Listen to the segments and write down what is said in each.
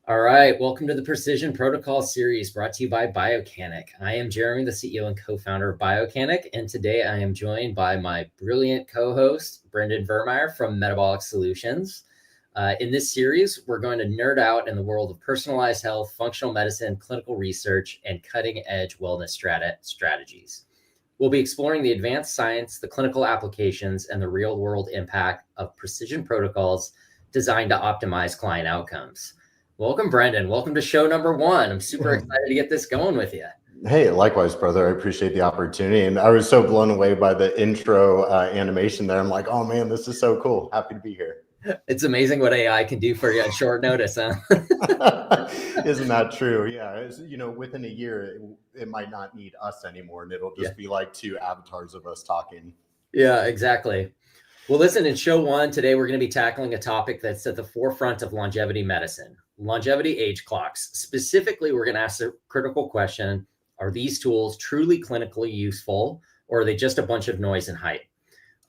All right, welcome to the Precision Protocol series brought to you by Biocanic. I am Jeremy, the CEO and co-founder of Biocanic, and today I am joined by my brilliant co-host, Brendan Vermeiere from Metabolic Solutions. In this series, we're going to nerd out in the world of personalized health, functional medicine, clinical research, and cutting-edge wellness strategies. We'll be exploring the advanced science, the clinical applications, and the real-world impact of precision protocols designed to optimize client outcomes. Welcome, Brendan. Welcome to show number 1. I'm super excited to get this going with you. Hey, likewise, brother. I appreciate the opportunity. And I was so blown away by the intro animation there. I'm like, oh man, this is so cool. Happy to be here. It's amazing what AI can do for you at short notice, huh? Isn't that true? Yeah. Within a year, it might not need us anymore. And it'll just be like 2 avatars of us talking. Yeah, exactly. Well, listen, in show 1, today we're going to be tackling a topic that's at the forefront of longevity medicine. Longevity age clocks. Specifically, we're going to ask the critical question, are these tools truly clinically useful, or are they just a bunch of noise and hype?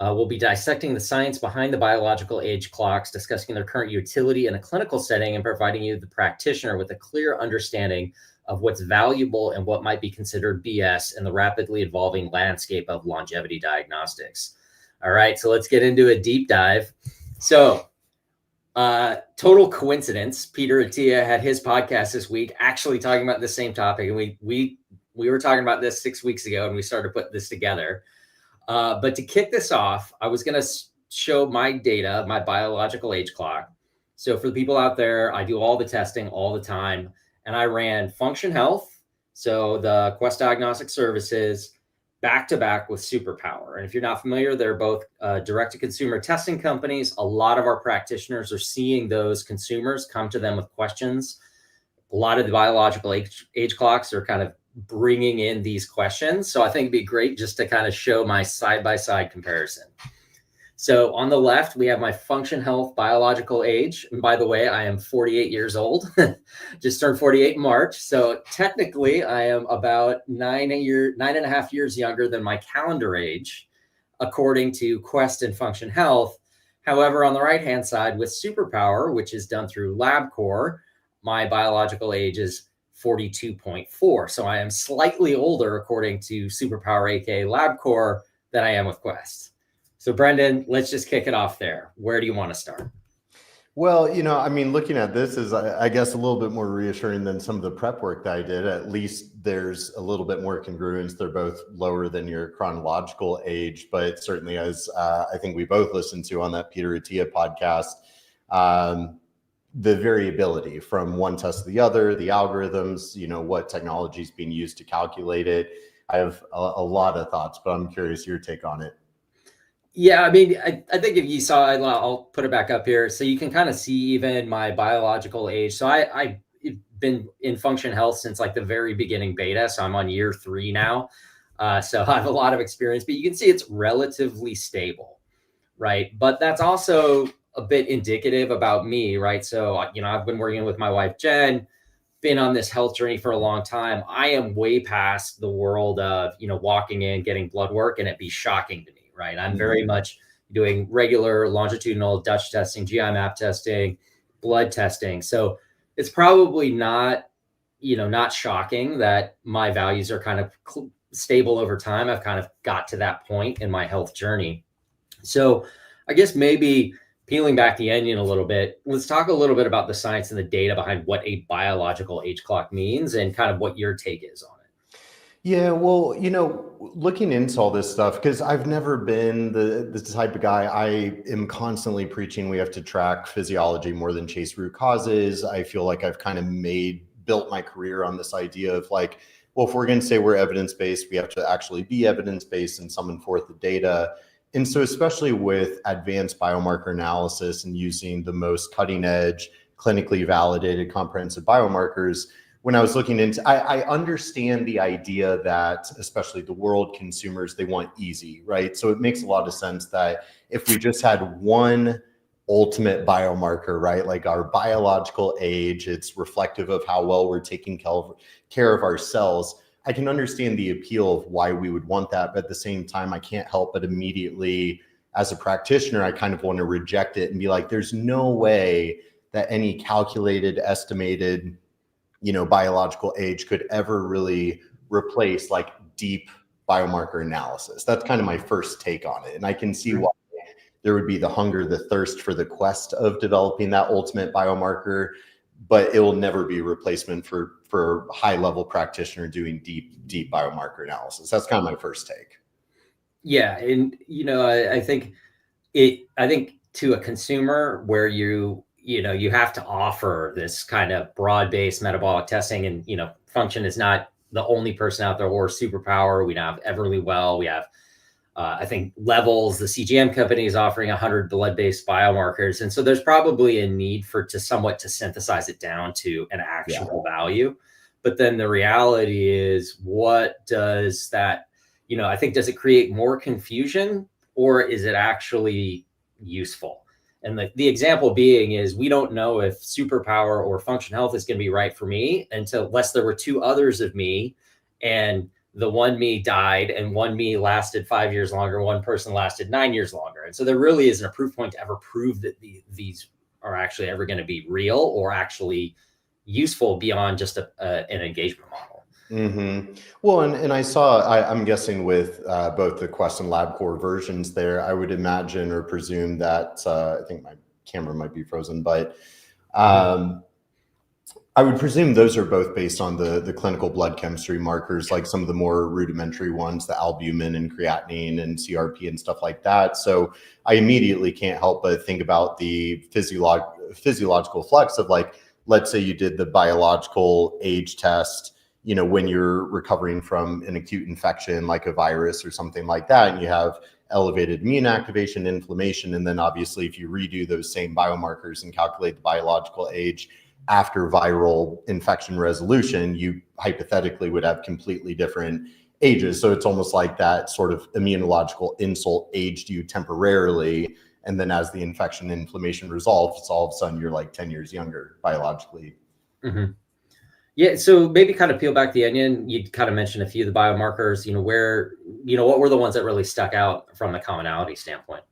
We'll be dissecting the science behind the biological age clocks, discussing their current utility in a clinical setting, and providing you, the practitioner, with a clear understanding of what's valuable and what might be considered BS in the rapidly evolving landscape of longevity diagnostics. All right, so let's get into a deep dive. So, total coincidence, Peter Attia had his podcast this week actually talking about the same topic, and we were talking about this 6 weeks ago, and we started putting this together. But to kick this off, I was going to show my data, my biological age clock. So for the people out there, I do all the testing all the time, and I ran Function Health, so the Quest Diagnostic Services, back to back with Superpower. And if you're not familiar, they're both direct-to-consumer testing companies. A lot of our practitioners are seeing those consumers come to them with questions. A lot of the biological age clocks are kind of bringing in these questions. So I think it'd be great just to kind of show my side-by-side comparison. So on the left, we have my Function Health biological age. And by the way, I am 48 years old, just turned 48 in March. So technically I am about 9.5 years younger than my calendar age, according to Quest and Function Health. However, on the right-hand side with Superpower, which is done through LabCorp, my biological age is 42.4. So I am slightly older, according to Superpower, aka LabCorp, than I am with Quest. So Brendan, let's just kick it off there. Where do you want to start? Well, looking at this is, I guess, a little bit more reassuring than some of the prep work that I did. At least there's a little bit more congruence. They're both lower than your chronological age, but certainly, as I think we both listened to on that Peter Attia podcast, the variability from one test to the other, the algorithms, what technology is being used to calculate it. I have a lot of thoughts, but I'm curious your take on it. Yeah, I mean, I think if you saw, I'll put it back up here so you can kind of see even my biological age. So I've been in Function Health since like the very beginning beta. So I'm on year 3 now. So I have a lot of experience, but you can see it's relatively stable, right? But that's also a bit indicative about me, right? So, I've been working with my wife, Jen, been on this health journey for a long time. I am way past the world of, walking in, getting blood work, and it'd be shocking to me. Right. I'm very much doing regular longitudinal Dutch testing, GI map testing, blood testing. So it's probably not shocking that my values are kind of stable over time. I've kind of got to that point in my health journey. So I guess maybe peeling back the onion a little bit, let's talk a little bit about the science and the data behind what a biological age clock means and kind of what your take is on it. Yeah, well, looking into all this stuff, because I've never been the type of guy. I am constantly preaching we have to track physiology more than chase root causes. I feel like I've kind of built my career on this idea of like, well, if we're going to say we're evidence-based, we have to actually be evidence-based and summon forth the data. And so especially with advanced biomarker analysis and using the most cutting edge, clinically validated comprehensive biomarkers, when I was looking into, I understand the idea that especially the world consumers, they want easy, right? So it makes a lot of sense that if we just had one ultimate biomarker, right? Like our biological age, it's reflective of how well we're taking care of our cells. I can understand the appeal of why we would want that, but at the same time, I can't help but immediately, as a practitioner, I kind of want to reject it and be like, there's no way that any calculated, estimated, biological age could ever really replace like deep biomarker analysis. That's kind of my first take on it. And I can see why there would be the hunger, the thirst for the quest of developing that ultimate biomarker, but it will never be a replacement for high level practitioner doing deep biomarker analysis. That's kind of my first take. Yeah. And, I think to a consumer where you have to offer this kind of broad-based metabolic testing, and, function is not the only person out there, or superpower. We now have Everlywell. We have, I think, Levels. The CGM company is offering 100 blood-based biomarkers. And so there's probably a need to synthesize it down to an actionable value. But then the reality is, what does that, I think, does it create more confusion, or is it actually useful? And the example being is, we don't know if superpower or function health is going to be right for me unless there were two others of me, and the one me died and one me lasted 5 years longer, one person lasted 9 years longer. And so there really isn't a proof point to ever prove that these are actually ever going to be real or actually useful beyond just an engagement model. Mm-hmm. Well, and I saw, I'm guessing with both the Quest and LabCorp versions there, I would imagine or presume that, I think my camera might be frozen, but I would presume those are both based on the clinical blood chemistry markers, like some of the more rudimentary ones, the albumin and creatinine and CRP and stuff like that. So I immediately can't help but think about the physiological flux of, like, let's say you did the biological age test, when you're recovering from an acute infection like a virus or something like that, and you have elevated immune activation, inflammation, and then obviously if you redo those same biomarkers and calculate the biological age after viral infection resolution, you hypothetically would have completely different ages. So it's almost like that sort of immunological insult aged you temporarily, and then as the infection and inflammation resolves, all of a sudden you're like 10 years younger biologically. Mm-hmm. Yeah. So maybe kind of peel back the onion. You kind of mentioned a few of the biomarkers, what were the ones that really stuck out from the commonality standpoint?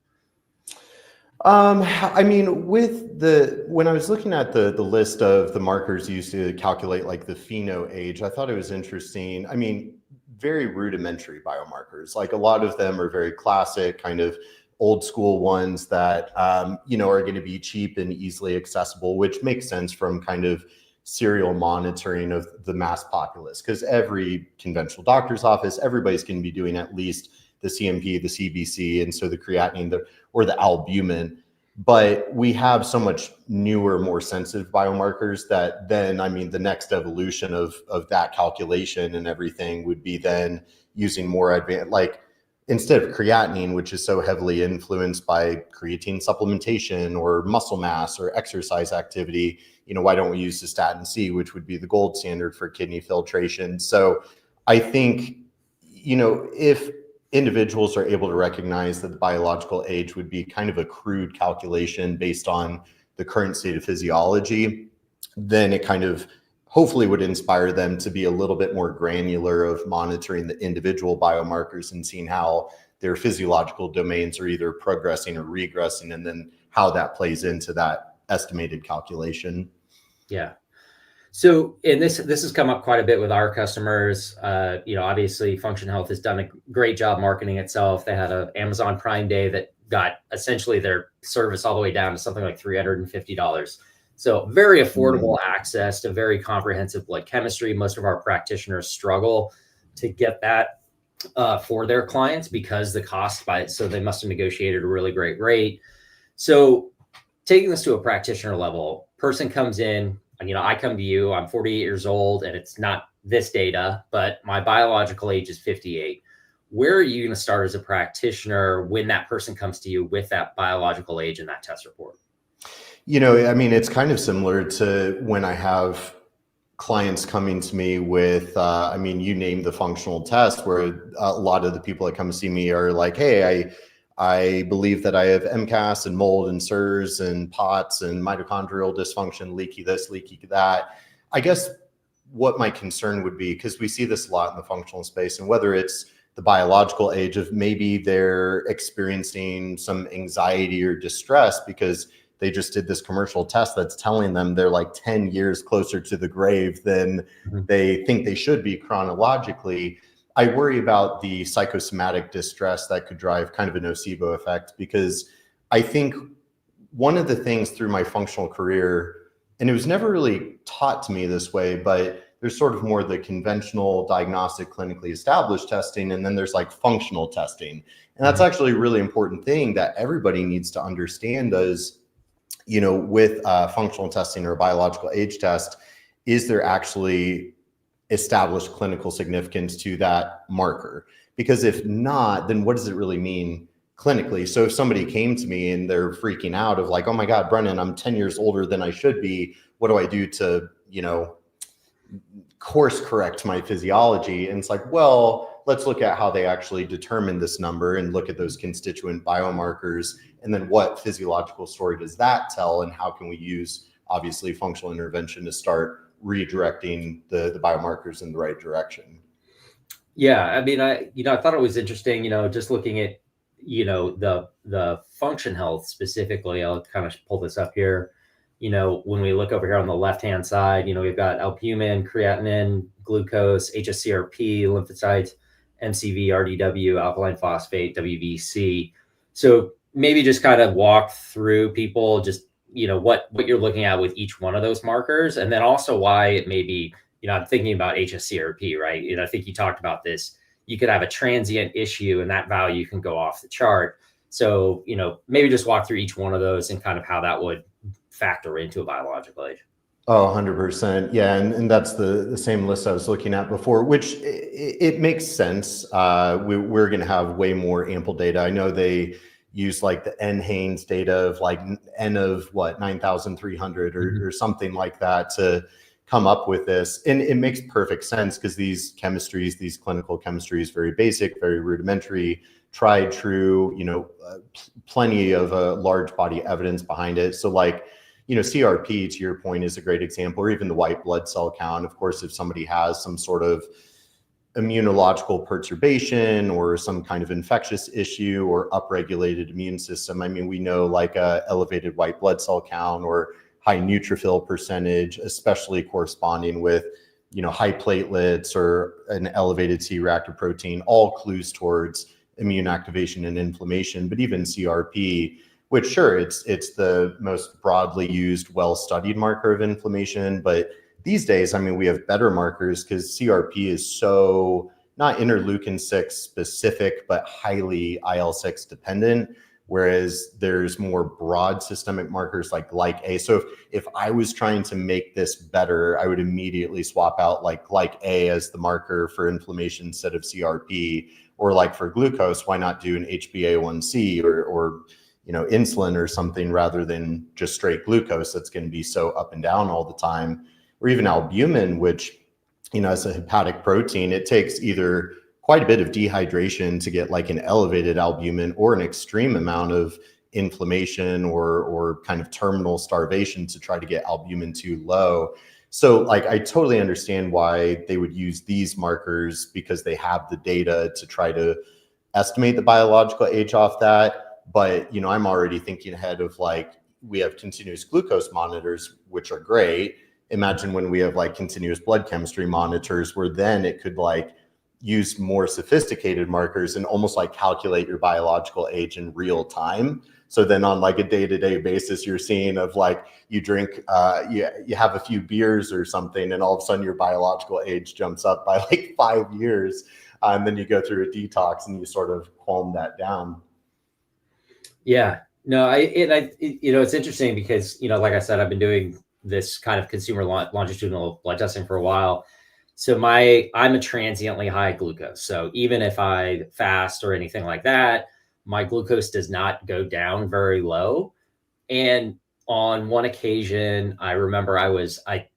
I mean, when I was looking at the list of the markers used to calculate like the pheno age, I thought it was interesting. I mean, very rudimentary biomarkers, like a lot of them are very classic, kind of old school ones that, are going to be cheap and easily accessible, which makes sense from kind of serial monitoring of the mass populace, because every conventional doctor's office, everybody's going to be doing at least the CMP, the CBC, and so the creatinine or the albumin. But we have so much newer, more sensitive biomarkers that then, I mean, the next evolution of that calculation and everything would be then using more advanced, like instead of creatinine, which is so heavily influenced by creatine supplementation or muscle mass or exercise activity, why don't we use cystatin C, which would be the gold standard for kidney filtration? So I think, if individuals are able to recognize that the biological age would be kind of a crude calculation based on the current state of physiology, then it kind of hopefully would inspire them to be a little bit more granular of monitoring the individual biomarkers and seeing how their physiological domains are either progressing or regressing, and then how that plays into that estimated calculation. Yeah. So, and this has come up quite a bit with our customers. Obviously Function Health has done a great job marketing itself. They had an Amazon Prime Day that got essentially their service all the way down to something like $350. So very affordable access to very comprehensive blood chemistry. Most of our practitioners struggle to get that for their clients because the cost so they must have negotiated a really great rate. So taking this to a practitioner level, person comes in, I come to you, I'm 48 years old, and it's not this data, but my biological age is 58. Where are you going to start as a practitioner when that person comes to you with that biological age and that test report? It's kind of similar to when I have clients coming to me with, you name the functional test, where a lot of the people that come to see me are like, hey, I believe that I have MCAS and mold and SIRS and POTS and mitochondrial dysfunction, leaky this, leaky that. I guess what my concern would be, because we see this a lot in the functional space, and whether it's the biological age of maybe they're experiencing some anxiety or distress because they just did this commercial test that's telling them they're like 10 years closer to the grave than they think they should be chronologically. I worry about the psychosomatic distress that could drive kind of a nocebo effect, because I think one of the things through my functional career, and it was never really taught to me this way, but there's sort of more the conventional diagnostic clinically established testing, and then there's like functional testing. And that's actually a really important thing that everybody needs to understand is, you know, with functional testing or a biological age test, is there actually established clinical significance to that marker? Because if not, then what does it really mean clinically? So if somebody came to me and they're freaking out of like, oh my God, Brendan, I'm 10 years older than I should be. What do I do to, you know, course correct my physiology? And it's like, well, let's look at how they actually determine this number and look at those constituent biomarkers. And then what physiological story does that tell? And how can we use, obviously, functional intervention to start redirecting the biomarkers in the right direction? Yeah. I mean, I thought it was interesting, just looking at, the function health specifically. I'll kind of pull this up here. When we look over here on the left-hand side, we've got albumin, creatinine, glucose, hsCRP, lymphocytes, MCV, RDW, alkaline phosphate, WBC. So maybe just kind of walk through people, just, what you're looking at with each one of those markers. And then also why it may be, I'm thinking about hsCRP, right? I think you talked about this. You could have a transient issue and that value can go off the chart. So, maybe just walk through each one of those and kind of how that would factor into a biological age. Oh, 100%. Yeah. And that's the same list I was looking at before, which it makes sense. We're going to have way more ample data. I know they use like the NHANES data of like N of what, 9,300 or something like that to come up with this. And it makes perfect sense because these chemistries, these clinical chemistries, very basic, very rudimentary, tried, true, plenty of large body evidence behind it. So like, CRP, to your point, is a great example, or even the white blood cell count. Of course, if somebody has some sort of immunological perturbation or some kind of infectious issue or upregulated immune system, I mean, we know like a elevated white blood cell count or high neutrophil percentage, especially corresponding with, high platelets or an elevated C-reactive protein, all clues towards immune activation and inflammation. But even CRP, which sure, it's the most broadly used, well-studied marker of inflammation. But these days, I mean, we have better markers because CRP is so not interleukin-6 specific, but highly IL-6 dependent. Whereas there's more broad systemic markers like glyc-A. So if I was trying to make this better, I would immediately swap out like glyc-A as the marker for inflammation instead of CRP. Or like for glucose, why not do an HbA1c or insulin or something rather than just straight glucose that's going to be so up and down all the time. Or even albumin, which, as a hepatic protein, it takes either quite a bit of dehydration to get like an elevated albumin or an extreme amount of inflammation or kind of terminal starvation to try to get albumin too low. So like, I totally understand why they would use these markers because they have the data to try to estimate the biological age off that. But, I'm already thinking ahead of like, we have continuous glucose monitors, which are great. Imagine when we have like continuous blood chemistry monitors where then it could like use more sophisticated markers and almost like calculate your biological age in real time. So then on like a day-to-day basis, you're seeing of like you drink, you have a few beers or something, and all of a sudden your biological age jumps up by like 5 years. And then you go through a detox and you sort of calm that down. Yeah, no, it's interesting because, like I said, I've been doing this kind of consumer longitudinal blood testing for a while. So I'm a transiently high glucose. So even if I fast or anything like that, my glucose does not go down very low. And on one occasion, I remember I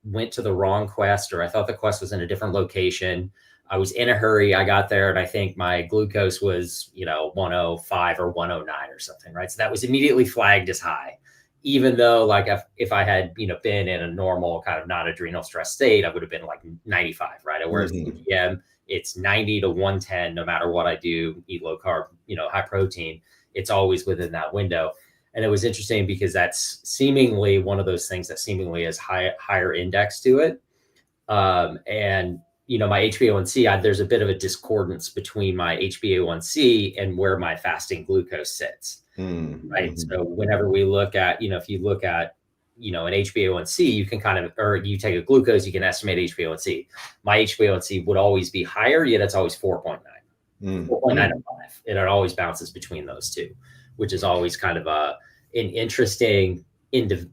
went to the wrong quest, or I thought the quest was in a different location. I was in a hurry. I got there and I think my glucose was, 105 or 109 or something, right? So that was immediately flagged as high. Even though like if I had, been in a normal kind of non-adrenal stress state, I would have been like 95, right? Whereas PM, it's 90 to 110, no matter what I do, eat low carb, high protein, it's always within that window. And it was interesting because that's seemingly one of those things that seemingly has higher index to it. And, my HbA1c, there's a bit of a discordance between my HbA1c and where my fasting glucose sits. Right. So whenever we look at, if you look at, an HbA1c, you can or you take a glucose, you can estimate HbA1c. My HbA1c would always be higher, yet it's always 4.9, 4.9 to 5. And it always bounces between those two, which is always kind of an interesting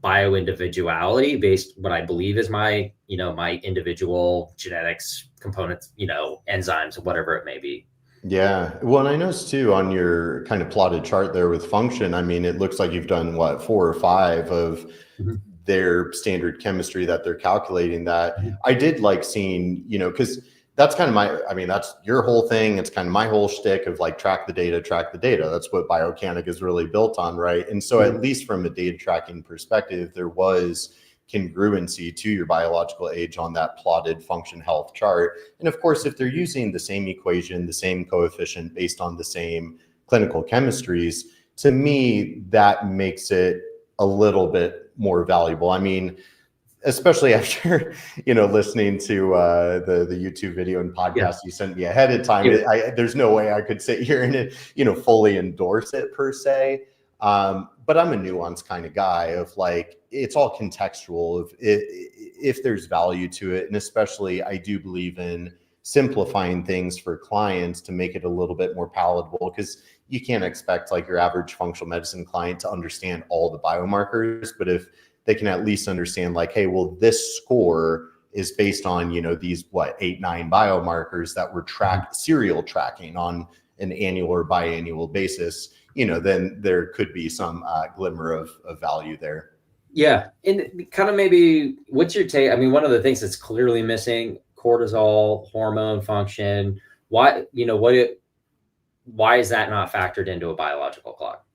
bio-individuality based what I believe is my, my individual genetics components, enzymes, whatever it may be. Yeah. Well, and I noticed too on your kind of plotted chart there with function, I mean, it looks like you've done 4 or 5 of their standard chemistry that they're calculating that. I did like seeing, because that's kind of that's your whole thing. It's kind of my whole shtick of like track the data. That's what Biocanic is really built on, right? And so at least from a data tracking perspective, there was congruency to your biological age on that plotted function health chart. And of course, if they're using the same equation, the same coefficient based on the same clinical chemistries, to me, that makes it a little bit more valuable. I mean, especially after, listening to the YouTube video and podcast you sent me ahead of time, there's no way I could sit here and, fully endorse it per se. But I'm a nuanced kind of guy of like, it's all contextual if there's value to it. And especially I do believe in simplifying things for clients to make it a little bit more palatable, because you can't expect like your average functional medicine client to understand all the biomarkers. But if they can at least understand like, hey, well, this score is based on, these 8, 9 biomarkers that we're serial tracking on an annual or biannual basis, then there could be some glimmer of value there. Yeah. And kind of maybe what's your take? I mean, one of the things that's clearly missing, cortisol, hormone function. Why, why is that not factored into a biological clock?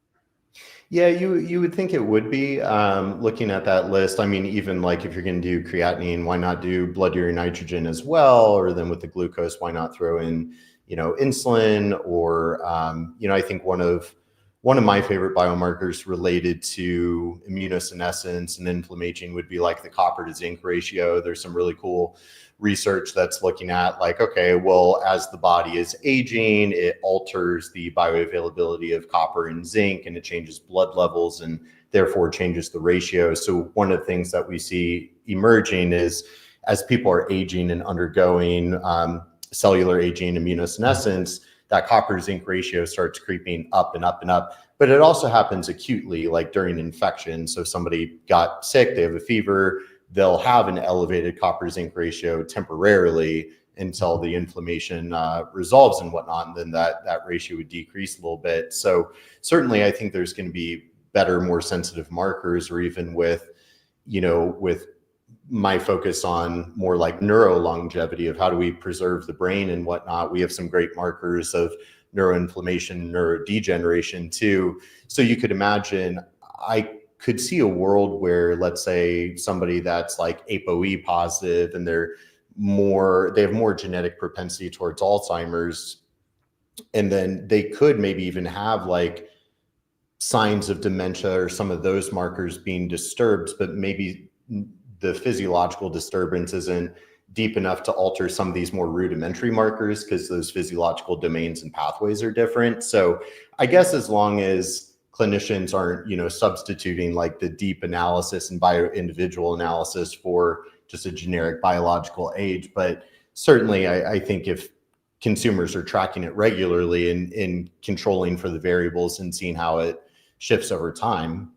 Yeah, you would think it would be. Looking at that list, I mean, even like if you're going to do creatinine, why not do blood urea nitrogen as well? Or then with the glucose, why not throw in, insulin? Or, I think one of my favorite biomarkers related to immunosenescence and inflammation would be like the copper to zinc ratio. There's some really cool research that's looking at like, okay, well, as the body is aging, it alters the bioavailability of copper and zinc, and it changes blood levels and therefore changes the ratio. So one of the things that we see emerging is as people are aging and undergoing cellular aging, immunosenescence, that copper zinc ratio starts creeping up and up and up. But it also happens acutely, like during infection. So somebody got sick, they have a fever, they'll have an elevated copper zinc ratio temporarily until the inflammation resolves and whatnot. And then that ratio would decrease a little bit. So certainly I think there's going to be better, more sensitive markers, or even with my focus on more like neuro longevity of how do we preserve the brain and whatnot. We have some great markers of neuroinflammation, neurodegeneration too. So you could imagine, I could see a world where, let's say, somebody that's like ApoE positive and they have more genetic propensity towards Alzheimer's, and then they could maybe even have like signs of dementia or some of those markers being disturbed, but maybe the physiological disturbance isn't deep enough to alter some of these more rudimentary markers because those physiological domains and pathways are different. So I guess as long as clinicians aren't, substituting like the deep analysis and bio-individual analysis for just a generic biological age. But certainly I think if consumers are tracking it regularly and controlling for the variables and seeing how it shifts over time.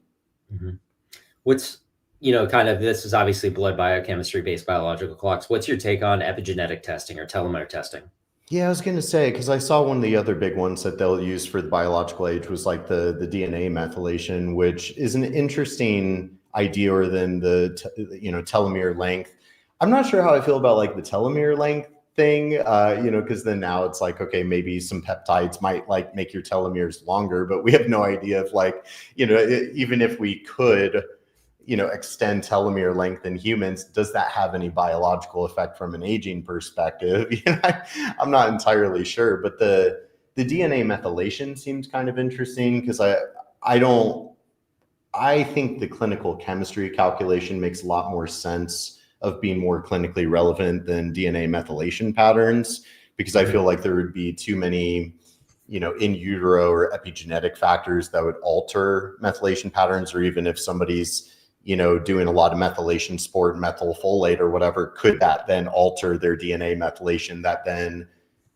What's, kind of, this is obviously blood biochemistry based biological clocks. What's your take on epigenetic testing or telomere testing? Yeah, I was going to say, because I saw one of the other big ones that they'll use for the biological age was like the DNA methylation, which is an interesting idea, or than the telomere length. I'm not sure how I feel about like the telomere length thing, because then now it's like, okay, maybe some peptides might like make your telomeres longer, but we have no idea if like, even if we could, extend telomere length in humans, does that have any biological effect from an aging perspective? I'm not entirely sure, but the DNA methylation seems kind of interesting because I don't I think the clinical chemistry calculation makes a lot more sense of being more clinically relevant than DNA methylation patterns, because I feel like there would be too many, in utero or epigenetic factors that would alter methylation patterns, or even if somebody's, doing a lot of methylation support, methylfolate or whatever, could that then alter their DNA methylation that then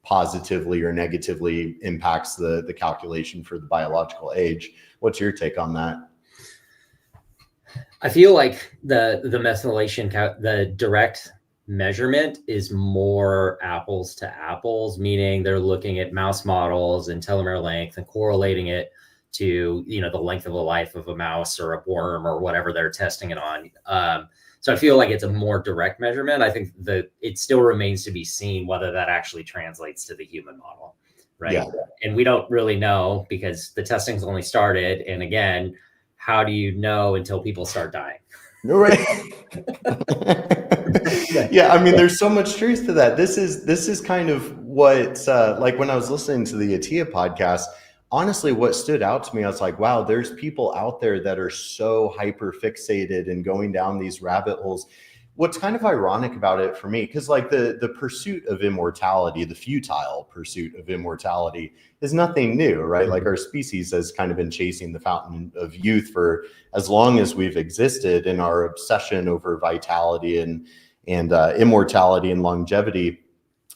positively or negatively impacts the calculation for the biological age? What's your take on that? I feel like the methylation, the direct measurement is more apples to apples, meaning they're looking at mouse models and telomere length and correlating it to, the length of a life of a mouse or a worm or whatever they're testing it on. So I feel like it's a more direct measurement. I think that it still remains to be seen whether that actually translates to the human model, right? Yeah. And we don't really know because the testing's only started. And again, how do you know until people start dying? Right. Yeah, I mean, there's so much truth to that. This is kind of what, like when I was listening to the Atia podcast, honestly, what stood out to me, I was like, wow, there's people out there that are so hyper fixated and going down these rabbit holes. What's kind of ironic about it for me, because like the pursuit of immortality, the futile pursuit of immortality is nothing new, right? Like our species has kind of been chasing the fountain of youth for as long as we've existed, and our obsession over vitality and immortality and longevity.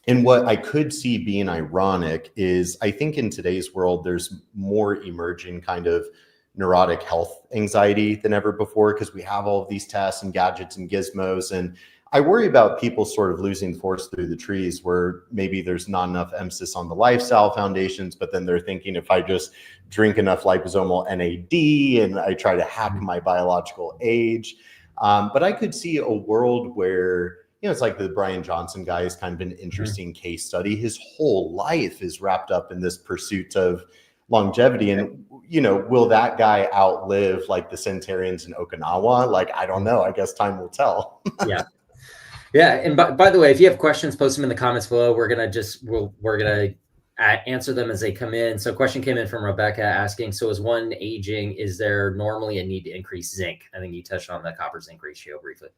And what I could see being ironic is I think in today's world, there's more emerging kind of neurotic health anxiety than ever before, because we have all of these tests and gadgets and gizmos. And I worry about people sort of losing forest through the trees, where maybe there's not enough emphasis on the lifestyle foundations, but then they're thinking, if I just drink enough liposomal NAD and I try to hack my biological age. But I could see a world where, it's like the Brian Johnson guy is kind of an interesting case study. His whole life is wrapped up in this pursuit of longevity. And, will that guy outlive like the Centurions in Okinawa? Like, I don't know. I guess time will tell. Yeah. Yeah. And by the way, if you have questions, post them in the comments below. We're going to answer them as they come in. So a question came in from Rebecca asking, so as one aging, is there normally a need to increase zinc? I think you touched on the copper zinc ratio briefly.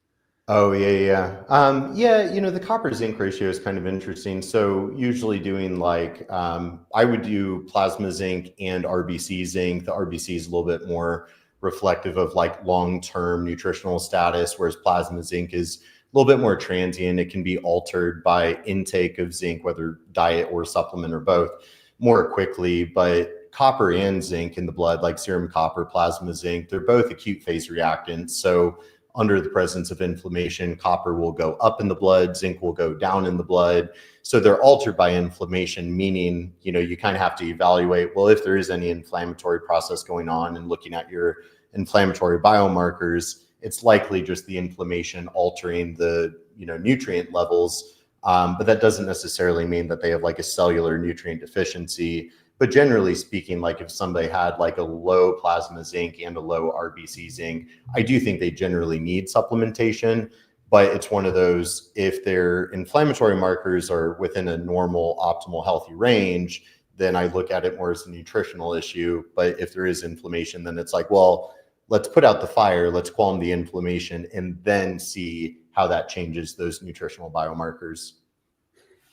Oh, yeah. The copper zinc ratio is kind of interesting. So usually doing like, I would do plasma zinc and RBC zinc. The RBC is a little bit more reflective of like long-term nutritional status, whereas plasma zinc is a little bit more transient. It can be altered by intake of zinc, whether diet or supplement or both, more quickly. But copper and zinc in the blood, like serum copper, plasma zinc, they're both acute phase reactants. So under the presence of inflammation, copper will go up in the blood, zinc will go down in the blood. So they're altered by inflammation, meaning, you kind of have to evaluate, well, if there is any inflammatory process going on and looking at your inflammatory biomarkers, it's likely just the inflammation altering the, nutrient levels. But that doesn't necessarily mean that they have like a cellular nutrient deficiency. But generally speaking, like if somebody had like a low plasma zinc and a low RBC zinc, I do think they generally need supplementation. But it's one of those, if their inflammatory markers are within a normal, optimal, healthy range, then I look at it more as a nutritional issue. But if there is inflammation, then it's like, well, let's put out the fire, let's calm the inflammation, and then see how that changes those nutritional biomarkers.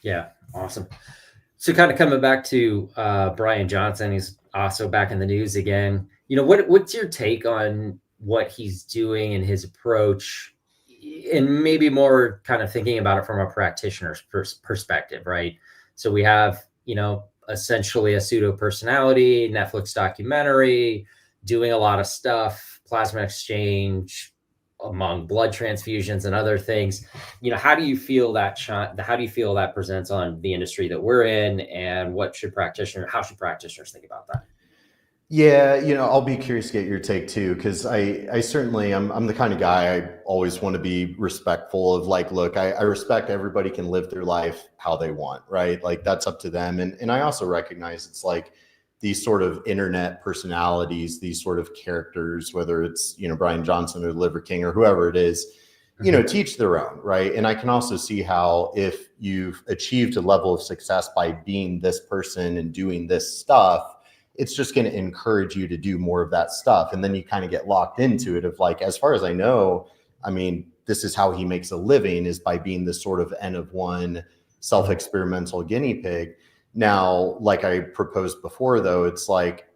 Yeah, awesome. So kind of coming back to Brian Johnson, he's also back in the news again. What's your take on what he's doing and his approach, and maybe more kind of thinking about it from a practitioner's perspective, right? So we have, essentially a pseudo personality, Netflix documentary, doing a lot of stuff, plasma exchange, among blood transfusions and other things. How do you feel that presents on the industry that we're in, and how should practitioners think about that? Yeah, I'll be curious to get your take too, because I certainly I'm the kind of guy, I always want to be respectful of like, look, I respect everybody can live their life how they want, right? Like that's up to them. And I also recognize it's like these sort of internet personalities, these sort of characters, whether it's, Brian Johnson or Liver King or whoever it is, teach their own, right? And I can also see how if you've achieved a level of success by being this person and doing this stuff, it's just going to encourage you to do more of that stuff. And then you kind of get locked into it of like, as far as I know, I mean, this is how he makes a living, is by being this sort of N of one self-experimental guinea pig. Now, like I proposed before, though, it's like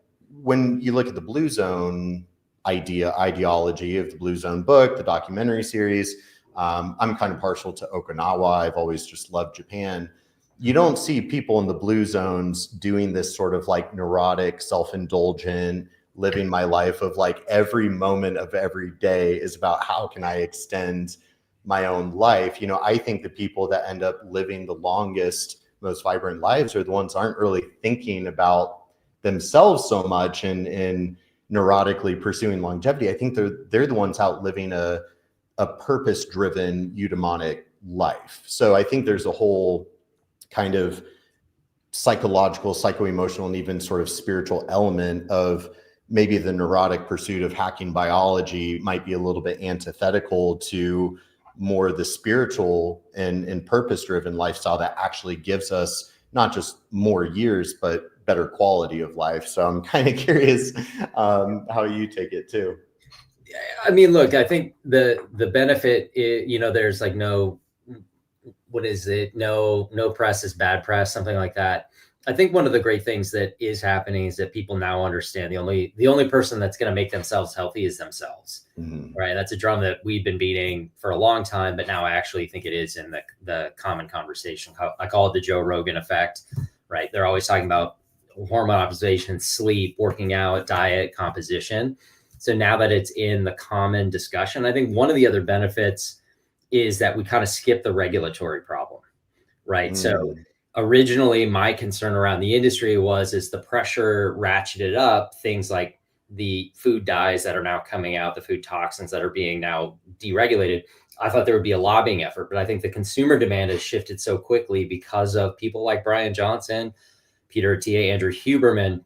when you look at the Blue Zone ideology of the Blue Zone book, the documentary series, I'm kind of partial to Okinawa. I've always just loved Japan. You don't see people in the Blue Zones doing this sort of like neurotic, self-indulgent, living my life of like every moment of every day is about how can I extend my own life. You know, I think the people that end up living the longest, most vibrant lives are the ones that aren't really thinking about themselves so much and neurotically pursuing longevity. I think they're the ones out living a purpose-driven eudaimonic life. So I think there's a whole kind of psychological, psycho-emotional, and even sort of spiritual element of maybe the neurotic pursuit of hacking biology might be a little bit antithetical to more the spiritual and purpose-driven lifestyle that actually gives us not just more years, but better quality of life. So I'm kind of curious how you take it too. I mean, look, I think the benefit is, you know, there's like no press is bad press, something like that. I think one of the great things that is happening is that people now understand the only person that's going to make themselves healthy is themselves, right? That's a drum that we've been beating for a long time, but now I actually think it is in the common conversation. I call it the Joe Rogan effect, right? They're always talking about hormone optimization, sleep, working out, diet, composition. So now that it's in the common discussion, I think one of the other benefits is that we kind of skip the regulatory problem, right? So originally my concern around the industry is the pressure ratcheted up things like the food dyes that are now coming out, the food toxins that are being now deregulated. I thought there would be a lobbying effort, but I think the consumer demand has shifted so quickly because of people like Brian Johnson, Peter Attia, Andrew Huberman.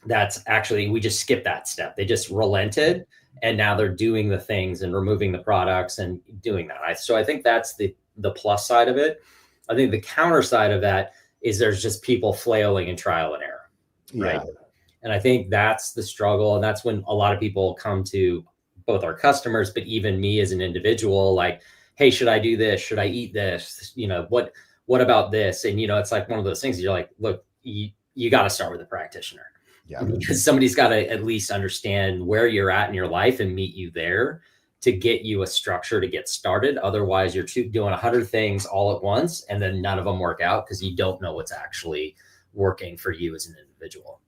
That's actually, we just skipped that step. They just relented, and now they're doing the things and removing the products and doing that. So I think that's the plus side of it. I think the counter side of that is there's just people flailing in trial and error, right? Yeah. And I think that's the struggle. And that's when a lot of people come to both our customers, but even me as an individual, like, hey, should I do this? Should I eat this? You know, what about this? And, you know, it's like one of those things you're like, look, you got to start with a practitioner. Yeah. Because somebody's got to at least understand where you're at in your life and meet you there to get you a structure to get started. Otherwise, you're doing 100 things all at once, and then none of them work out because you don't know what's actually working for you as an individual.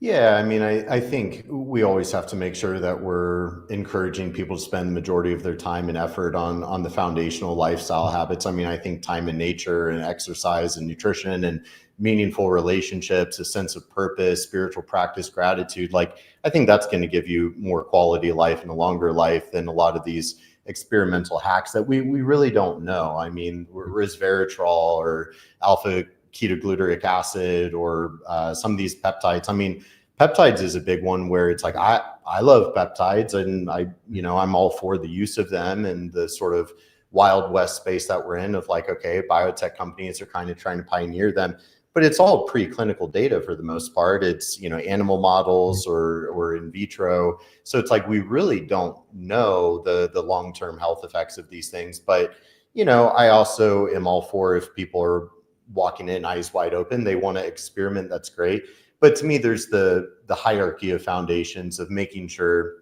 Yeah, I mean, I think we always have to make sure that we're encouraging people to spend the majority of their time and effort on the foundational lifestyle habits. I mean, I think time in nature and exercise and nutrition and meaningful relationships, a sense of purpose, spiritual practice, gratitude, like I think that's going to give you more quality of life and a longer life than a lot of these experimental hacks that we really don't know. I mean, resveratrol or alpha ketogluteric acid or some of these peptides. I mean, peptides is a big one where it's like, I love peptides and I'm all for the use of them and the sort of Wild West space that we're in of like, okay, biotech companies are kind of trying to pioneer them, but it's all preclinical data for the most part. It's, animal models or in vitro. So it's like, we really don't know the long-term health effects of these things. But, I also am all for if people are walking in eyes wide open, they want to experiment, that's great. But to me, there's the hierarchy of foundations of making sure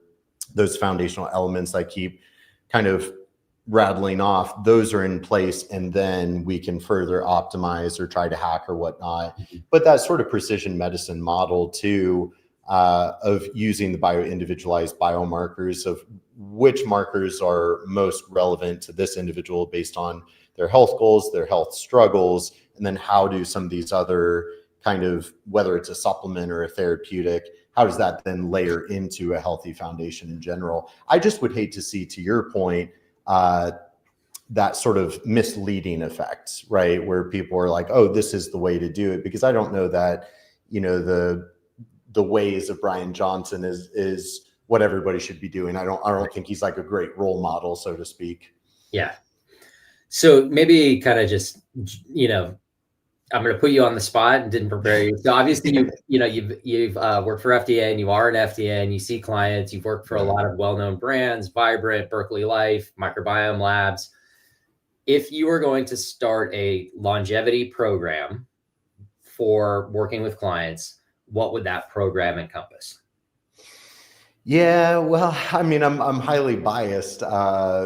those foundational elements that keep kind of rattling off, those are in place, and then we can further optimize or try to hack or whatnot. But that sort of precision medicine model too, of using the individualized biomarkers of which markers are most relevant to this individual based on their health goals, their health struggles, and then how do some of these other kind of, whether it's a supplement or a therapeutic, how does that then layer into a healthy foundation in general? I just would hate to see, to your point, that sort of misleading effect, right? Where people are like, oh, this is the way to do it, because I don't know that, the ways of Brian Johnson is what everybody should be doing. I don't think he's like a great role model, so to speak. Yeah. So maybe kind of just, I'm going to put you on the spot and didn't prepare you. So obviously you've worked for FDA and you are an FDA and you see clients. You've worked for a lot of well-known brands, Vibrant, Berkeley Life, Microbiome Labs. If you were going to start a longevity program for working with clients, what would that program encompass? Yeah, well, I mean, I'm highly biased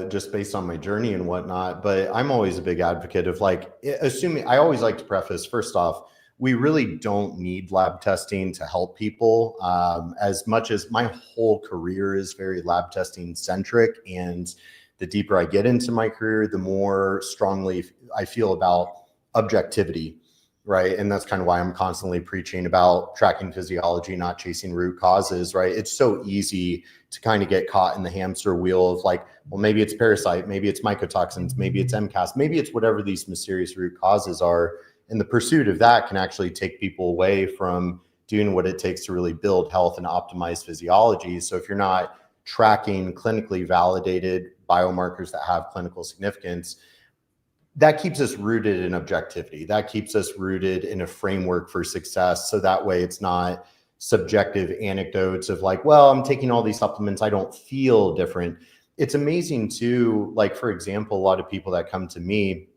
just based on my journey and whatnot, but I'm always a big advocate of like, assuming, I always like to preface, first off, we really don't need lab testing to help people. As much as my whole career is very lab testing centric, and the deeper I get into my career, the more strongly I feel about objectivity. Right. And that's kind of why I'm constantly preaching about tracking physiology, not chasing root causes. Right. It's so easy to kind of get caught in the hamster wheel of like, well, maybe it's parasite, maybe it's mycotoxins, maybe it's MCAS, maybe it's whatever these mysterious root causes are. And the pursuit of that can actually take people away from doing what it takes to really build health and optimize physiology. So if you're not tracking clinically validated biomarkers that have clinical significance, that keeps us rooted in objectivity. That keeps us rooted in a framework for success. So that way it's not subjective anecdotes of like, well, I'm taking all these supplements, I don't feel different. It's amazing too, like, for example, a lot of people that come to me,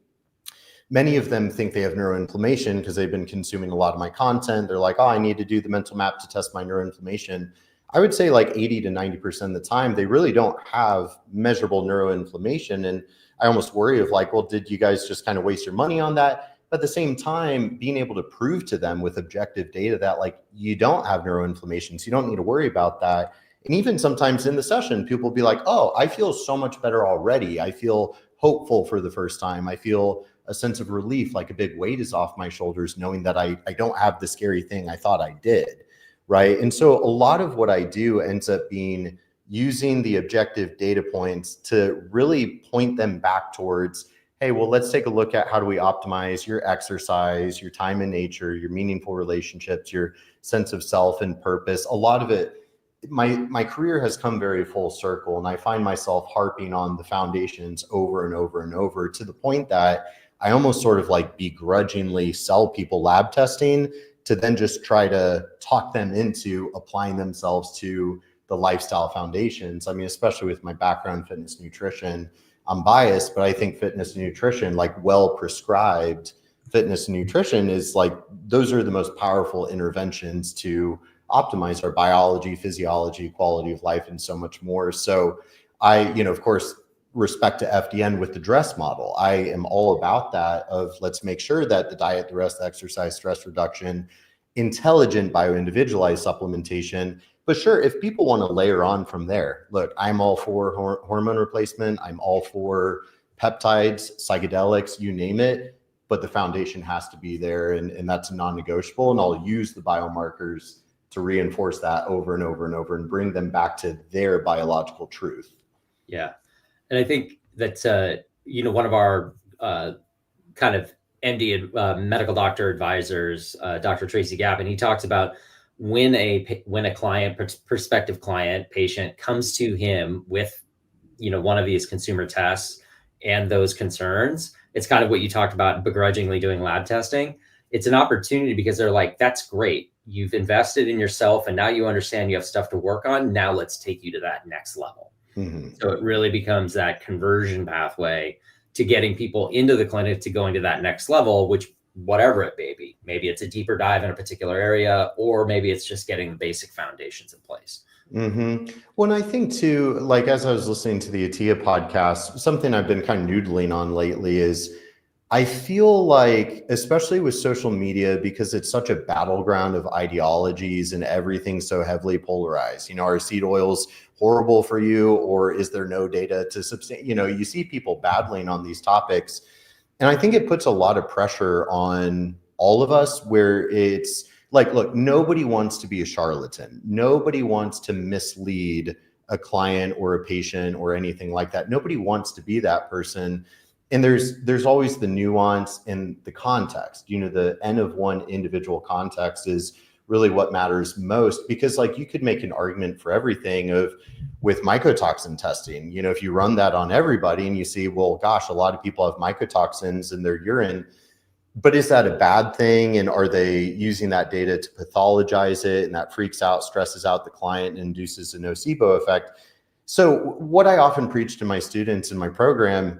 many of them think they have neuroinflammation because they've been consuming a lot of my content. They're like, oh, I need to do the mental map to test my neuroinflammation. I would say like 80 to 90% of the time, they really don't have measurable neuroinflammation. And I almost worry of like, well, did you guys just kind of waste your money on that? But at the same time, being able to prove to them with objective data that like you don't have neuroinflammation, so you don't need to worry about that. And even sometimes in the session, people will be like, oh, I feel so much better already. I feel hopeful for the first time. I feel a sense of relief, like a big weight is off my shoulders, knowing that I don't have the scary thing I thought I did. Right. And so a lot of what I do ends up being using the objective data points to really point them back towards, hey, well, let's take a look at how do we optimize your exercise, your time in nature, your meaningful relationships, your sense of self and purpose. A lot of it, my career has come very full circle, and I find myself harping on the foundations over and over and over to the point that I almost sort of like begrudgingly sell people lab testing to then just try to talk them into applying themselves to the lifestyle foundations. I mean, especially with my background, fitness, nutrition, I'm biased, but I think fitness and nutrition, like well prescribed fitness and nutrition, is like, those are the most powerful interventions to optimize our biology, physiology, quality of life, and so much more. So I, of course, respect to FDN with the DRESS model. I am all about that of let's make sure that the diet, the rest, exercise, stress reduction, intelligent bio-individualized supplementation. But sure, if people want to layer on from there, look, I'm all for hormone replacement. I'm all for peptides, psychedelics, you name it. But the foundation has to be there, and that's non-negotiable. And I'll use the biomarkers to reinforce that over and over and over and bring them back to their biological truth. Yeah. And I think that, one of our kind of MD medical doctor advisors, Dr. Tracy Gavin, he talks about when a client, prospective client, patient comes to him with, one of these consumer tests and those concerns, it's kind of what you talked about, begrudgingly doing lab testing. It's an opportunity because they're like, that's great. You've invested in yourself and now you understand you have stuff to work on. Now let's take you to that next level. Mm-hmm. So it really becomes that conversion pathway to getting people into the clinic to going to that next level, which whatever it may be. Maybe it's a deeper dive in a particular area, or maybe it's just getting the basic foundations in place. Mm-hmm. Well, and I think too, like as I was listening to the Atia podcast, something I've been kind of noodling on lately is I feel like, especially with social media, because it's such a battleground of ideologies and everything so heavily polarized, are seed oils horrible for you, or is there no data to sustain, you see people battling on these topics. And I think it puts a lot of pressure on all of us where it's like, look, nobody wants to be a charlatan. Nobody wants to mislead a client or a patient or anything like that. Nobody wants to be that person. And there's always the nuance in the context. The N of one individual context is really what matters most, because like you could make an argument for everything with mycotoxin testing. If you run that on everybody and you see, well, gosh, a lot of people have mycotoxins in their urine, But is that a bad thing? And are they using that data to pathologize it? And that freaks out, stresses out the client, and induces a nocebo effect. So what I often preach to my students in my program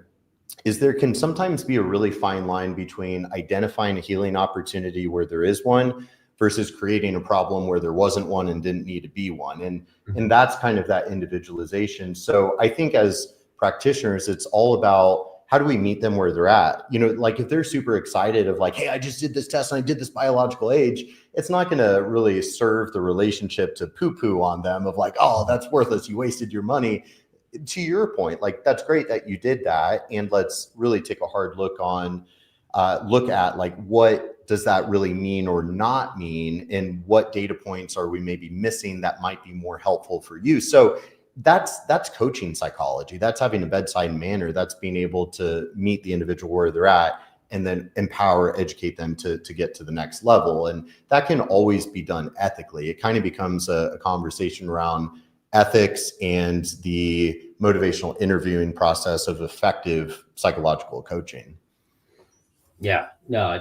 is there can sometimes be a really fine line between identifying a healing opportunity where there is one versus creating a problem where there wasn't one and didn't need to be one. And that's kind of that individualization. So I think as practitioners, it's all about how do we meet them where they're at? You know, like if they're super excited of like, hey, I just did this test and I did this biological age, it's not going to really serve the relationship to poo-poo on them of like, oh, that's worthless. You wasted your money. To your point, like that's great that you did that. And let's really take a hard look at like, what does that really mean or not mean? And what data points are we maybe missing that might be more helpful for you? So that's coaching psychology. That's having a bedside manner. That's being able to meet the individual where they're at and then empower, educate them to get to the next level. And that can always be done ethically. It kind of becomes a conversation around ethics and the motivational interviewing process of effective psychological coaching. Yeah, no,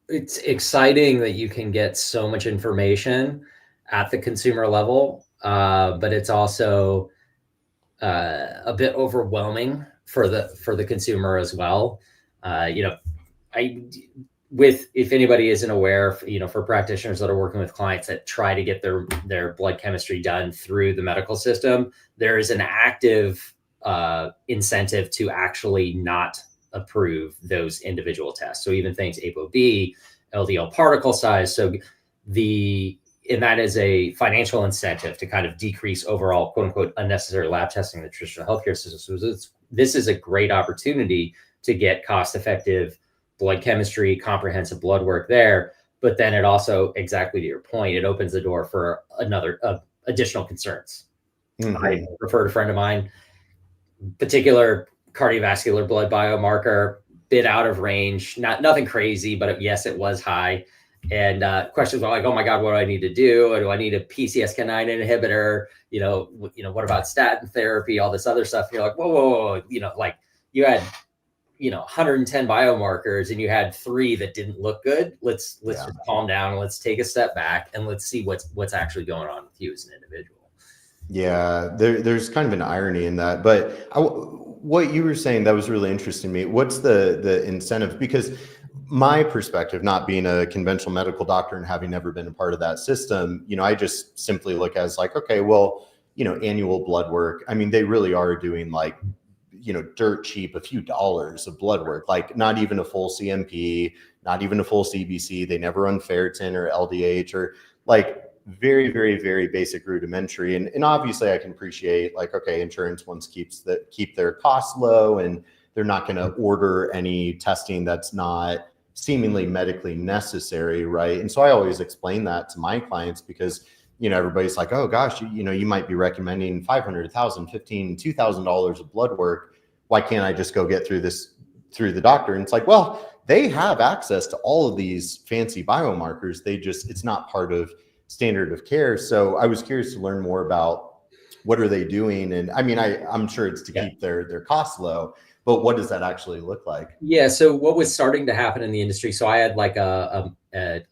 it's exciting that you can get so much information at the consumer level, but it's also a bit overwhelming for the consumer as well. If anybody isn't aware, for practitioners that are working with clients that try to get their blood chemistry done through the medical system, there is an active incentive to actually not approve those individual tests. So even things ApoB, LDL particle size. So and that is a financial incentive to kind of decrease overall, quote unquote, unnecessary lab testing in the traditional healthcare system. So this is a great opportunity to get cost-effective blood chemistry, comprehensive blood work there. But then it also, exactly to your point, it opens the door for additional concerns. Mm-hmm. I referred to a friend of mine, particular cardiovascular blood biomarker, bit out of range, nothing crazy, but yes, it was high. And questions were like, oh my God, what do I need to do? Or do I need a PCSK9 inhibitor? What about statin therapy? All this other stuff. And you're like, whoa. Like you had, 110 biomarkers and you had 3 that didn't look good. Let's just calm down and let's take a step back and let's see what's actually going on with you as an individual. Yeah, there's kind of an irony in that. But what you were saying, that was really interesting to me. What's the incentive? Because my perspective, not being a conventional medical doctor and having never been a part of that system, I just simply look as like, okay, well, annual blood work. I mean, they really are doing like, dirt cheap, a few dollars of blood work, like not even a full CMP, not even a full CBC. They never run ferritin or LDH or like very, very, very basic rudimentary. And obviously I can appreciate like, okay, insurance wants keep their costs low and they're not going to order any testing that's not seemingly medically necessary. Right. And so I always explain that to my clients because, everybody's like, oh gosh, you might be recommending $500, $1,000, $1,500, $2,000 of blood work. Why can't I just go get through the doctor? And it's like, well, they have access to all of these fancy biomarkers. It's not part of standard of care. So I was curious to learn more about what are they doing? And I mean, I'm sure it's to keep their costs low, but what does that actually look like? Yeah. So what was starting to happen in the industry? So I had like a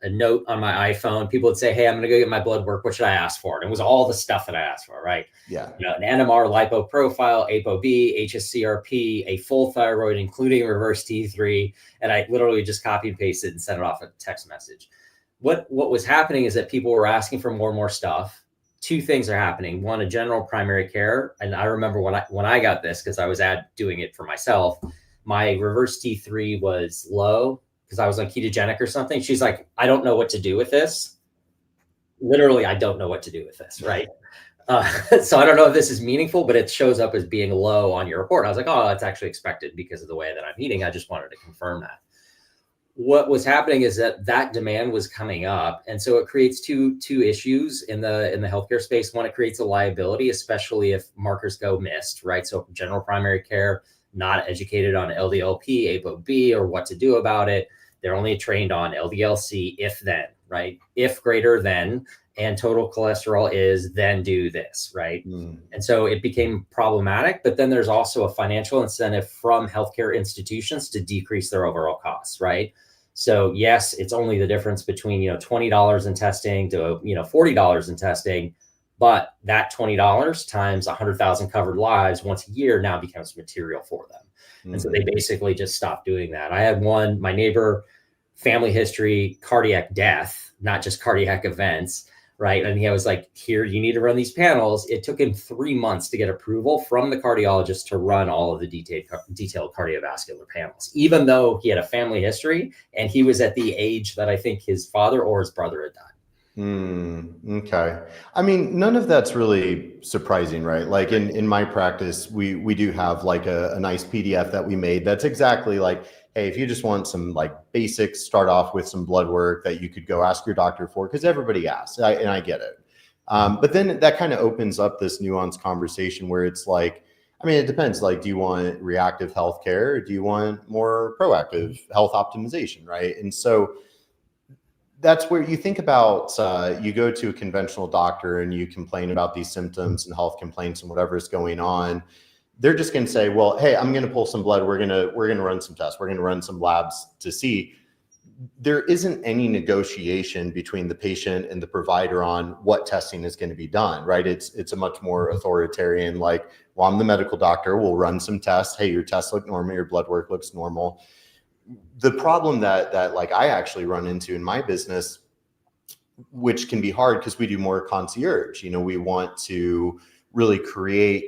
note on my iPhone. People would say, hey, I'm going to go get my blood work. What should I ask for? And it was all the stuff that I asked for, right? Yeah. An NMR lipo profile, ApoB, HSCRP, a full thyroid, including reverse T3. And I literally just copy and paste it and sent it off a text message. What was happening is that people were asking for more and more stuff. 2 things are happening. One, a general primary care. And I remember when I got this, because I was doing it for myself, my reverse T3 was low because I was on ketogenic or something. She's like, I don't know what to do with this. Literally, I don't know what to do with this, right? So I don't know if this is meaningful, but it shows up as being low on your report. I was like, oh, that's actually expected because of the way that I'm eating. I just wanted to confirm that. What was happening is that demand was coming up. And so it creates two issues in the healthcare space. One, it creates a liability, especially if markers go missed, right? So general primary care, not educated on LDLP, ApoB, or what to do about it. They're only trained on LDLC if then, right? If greater than, and total cholesterol is, then do this, right? Mm. And so it became problematic, but then there's also a financial incentive from healthcare institutions to decrease their overall costs, right? So yes, it's only the difference between, $20 in testing to, $40 in testing, but that $20 times 100,000 covered lives once a year now becomes material for them. And so they basically just stopped doing that. I had my neighbor, family history, cardiac death, not just cardiac events, right? And he was like, here, you need to run these panels. It took him 3 months to get approval from the cardiologist to run all of the detailed cardiovascular panels, even though he had a family history and he was at the age that I think his father or his brother had died. Okay. I mean, none of that's really surprising, right? Like in my practice, we do have like a nice PDF that we made that's exactly like, hey, if you just want some like basics, start off with some blood work that you could go ask your doctor for, because everybody asks, and I get it. But then that kind of opens up this nuanced conversation where it's like, I mean, it depends. Like, do you want reactive healthcare, or do you want more proactive health optimization, right? And so that's where you think about, you go to a conventional doctor and you complain about these symptoms and health complaints and whatever is going on. They're just going to say, well, hey, I'm going to pull some blood. We're going to run some tests. We're going to run some labs to see. There isn't any negotiation between the patient and the provider on what testing is going to be done, right? It's a much more authoritarian, like, well, I'm the medical doctor. We'll run some tests. Hey, your tests look normal. Your blood work looks normal. The problem that like I actually run into in my business, which can be hard because we do more concierge, we want to really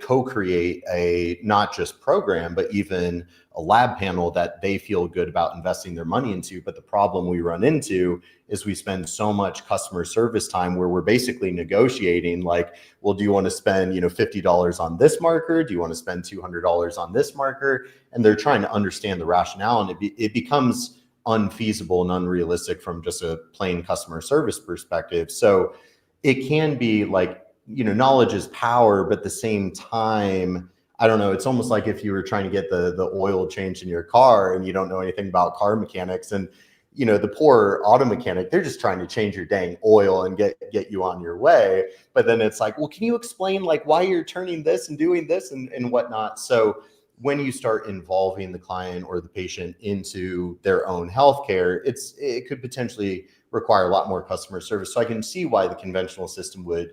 co-create a not just program, but even a lab panel that they feel good about investing their money into. But the problem we run into is we spend so much customer service time where we're basically negotiating, like, well, do you want to spend, $50 on this marker? Do you want to spend $200 on this marker? And they're trying to understand the rationale, and it becomes unfeasible and unrealistic from just a plain customer service perspective. So it can be like, knowledge is power, but at the same time, I don't know, it's almost like if you were trying to get the oil changed in your car and you don't know anything about car mechanics, and the poor auto mechanic, they're just trying to change your dang oil and get you on your way. But then it's like, well, can you explain like why you're turning this and doing this and whatnot? So when you start involving the client or the patient into their own healthcare, it could potentially require a lot more customer service. So I can see why the conventional system would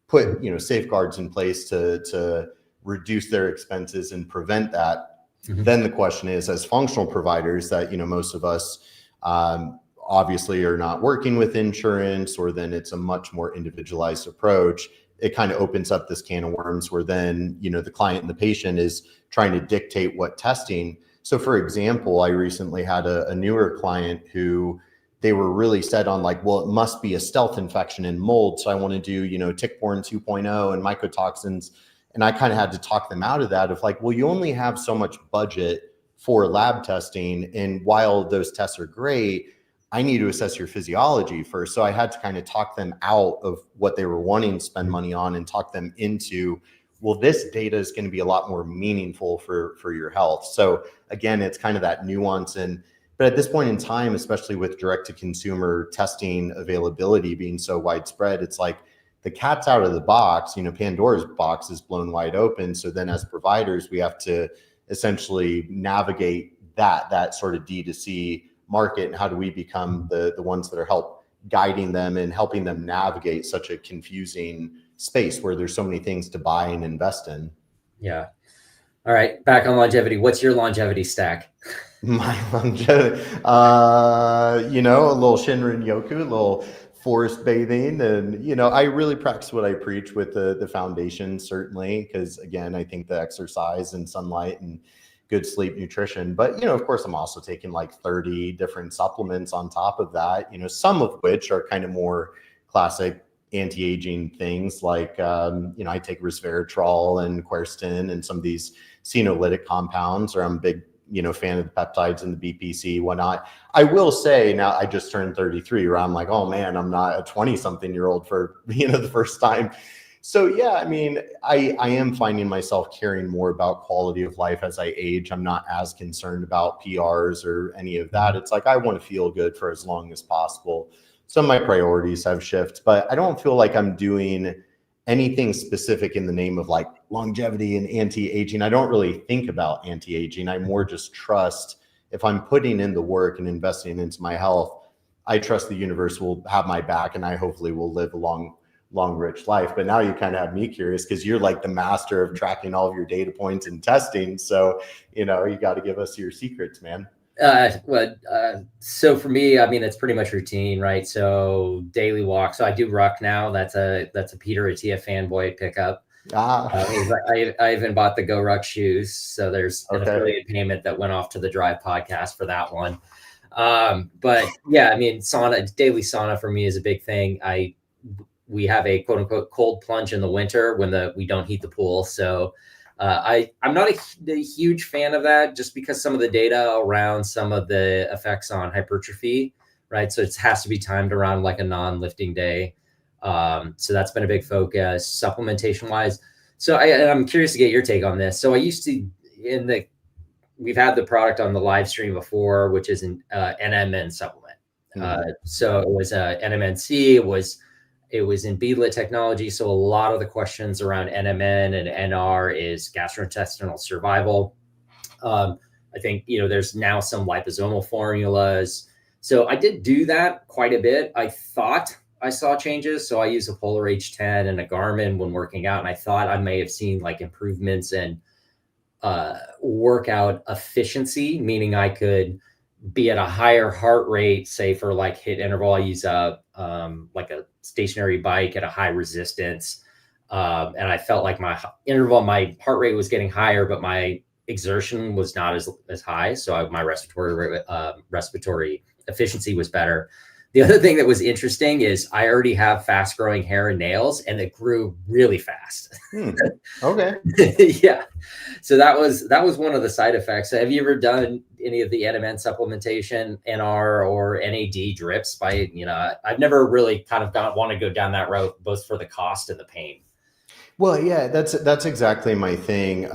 put safeguards in place to reduce their expenses and prevent that. Then the question is, as functional providers that most of us obviously are not working with insurance, or then it's a much more individualized approach. It kind of opens up this can of worms where then the client and the patient is trying to dictate what testing. So for example, I recently had a newer client who they were really set on like, well, it must be a stealth infection in mold. So I want to do, tick-borne 2.0 and mycotoxins. And I kind of had to talk them out of that of like, well, you only have so much budget for lab testing. And while those tests are great, I need to assess your physiology first. So I had to kind of talk them out of what they were wanting to spend money on and talk them into, well, this data is going to be a lot more meaningful for your health. So again, it's kind of that nuance. But at this point in time, especially with direct-to-consumer testing availability being so widespread, it's like the cat's out of the box. Pandora's box is blown wide open. So then as providers, we have to essentially navigate that sort of D2C market. And how do we become the ones that are guiding them and helping them navigate such a confusing space where there's so many things to buy and invest in? Yeah. All right. Back on longevity. What's your longevity stack? My longevity, a little Shinrin Yoku, a little forest bathing. And, I really practice what I preach with the foundation, certainly, because again, I think the exercise and sunlight and good sleep, nutrition, but, of course, I'm also taking like 30 different supplements on top of that, some of which are kind of more classic anti-aging things like, I take resveratrol and quercetin and some of these senolytic compounds, or I'm a big fan of the peptides and the BPC, whatnot. I will say now I just turned 33, where I'm like, oh man, I'm not a 20-something-year-old for, the first time. So yeah, I mean, I am finding myself caring more about quality of life as I age. I'm not as concerned about PRs or any of that. It's like, I want to feel good for as long as possible. some of my priorities have shifted, but I don't feel like I'm doing anything specific in the name of like longevity and anti-aging. I don't really think about anti-aging. I more just trust if I'm putting in the work and investing into my health, I trust the universe will have my back and I hopefully will live a long, rich life. But now you kind of have me curious because you're like the master of tracking all of your data points and testing. So, you got to give us your secrets, man. So for me, I mean, it's pretty much routine, right? So daily walk. So I do ruck now. That's a Peter Attia fanboy pickup. I even bought the Go Ruck shoes. So there's an affiliate payment that went off to the Drive podcast for that one. But yeah, I mean, daily sauna for me is a big thing. We have a quote unquote cold plunge in the winter when we don't heat the pool. So I'm not a huge fan of that just because some of the data around some of the effects on hypertrophy, right? So it has to be timed around like a non-lifting day. So that's been a big focus supplementation wise. So I'm curious to get your take on this. So I used to, we've had the product on the live stream before, which is an NMN supplement. So it was NMNC, it was in beadlet technology. So a lot of the questions around NMN and NR is gastrointestinal survival. I think, there's now some liposomal formulas. So I did do that quite a bit. I thought I saw changes. So I use a Polar H10 and a Garmin when working out. And I thought I may have seen like improvements in workout efficiency, meaning I could be at a higher heart rate, say for like hit interval. I use like a stationary bike at a high resistance. And I felt like my heart rate was getting higher, but my exertion was not as high. So my respiratory efficiency was better. The other thing that was interesting is I already have fast growing hair and nails and it grew really fast. Okay. Yeah. So that was one of the side effects. So have you ever done any of the NMN supplementation, NR or NAD drips I've never really kind of want to go down that route, both for the cost and the pain. Well, yeah, that's exactly my thing.